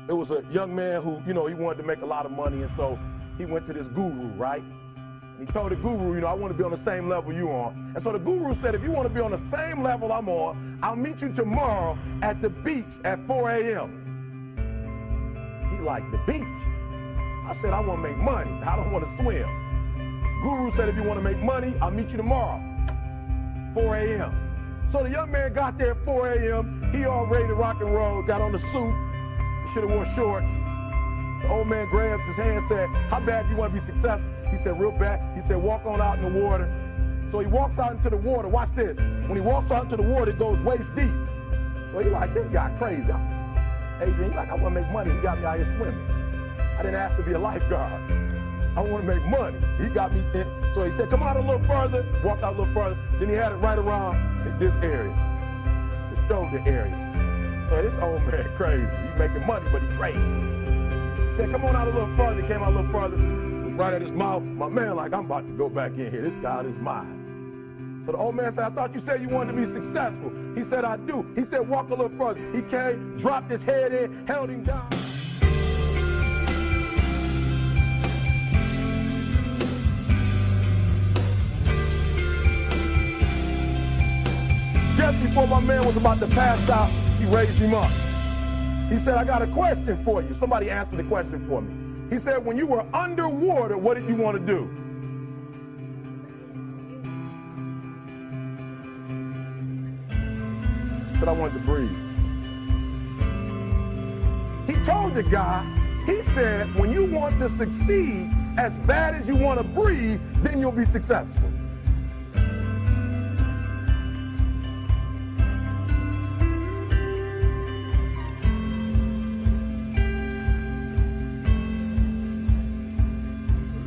It was a young man who, he wanted to make a lot of money, and so he went to this guru, right? And he told the guru, I want to be on the same level you on. And so the guru said, if you want to be on the same level I'm on, I'll meet you tomorrow at the beach at 4 a.m. He like, the beach? I said, I want to make money. I don't want to swim. Guru said, if you want to make money, I'll meet you tomorrow, 4 a.m. So the young man got there at 4 a.m. He all ready to rock and roll, got on the suit. He should have worn shorts. The old man grabs his hand and said, how bad do you want to be successful? He said, real bad. He said, walk on out in the water. So he walks out into the water. Watch this. When he walks out into the water, it goes waist deep. So he like, this guy crazy. Adrian, he like, I want to make money. He got me out here swimming. I didn't ask to be a lifeguard. I want to make money. He got me in. So he said, come out a little further. Walked out a little further. Then he had it right around this area, this shoulder area. So this old man crazy. He making money, but he crazy. He said, come on out a little further. He came out a little further. It was right at his mouth. My man like, I'm about to go back in here. This God is mine. So the old man said, I thought you said you wanted to be successful. He said, I do. He said, walk a little further. He came, dropped his head in, held him down. Just before my man was about to pass out, he raised him up. He said, I got a question for you. Somebody answered the question for me. He said, when you were underwater, what did you want to do? He said, I wanted to breathe. He told the guy, he said, when you want to succeed as bad as you want to breathe, then you'll be successful.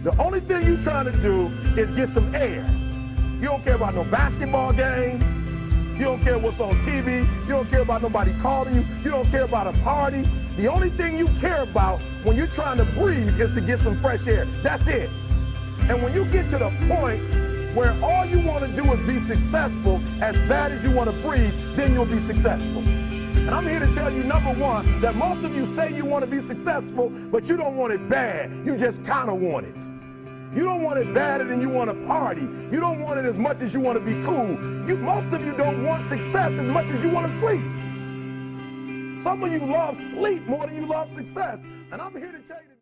The only thing you're trying to do is get some air. You don't care about no basketball game. You don't care what's on TV. You don't care about nobody calling you. You don't care about a party. The only thing you care about when you're trying to breathe is to get some fresh air. That's it. And when you get to the point where all you want to do is be successful as bad as you want to breathe, then you'll be successful. And I'm here to tell you, number one, that most of you say you want to be successful, but you don't want it bad. You just kind of want it. You don't want it badder than you want to party. You don't want it as much as you want to be cool. Most of you don't want success as much as you want to sleep. Some of you love sleep more than you love success. And I'm here to tell you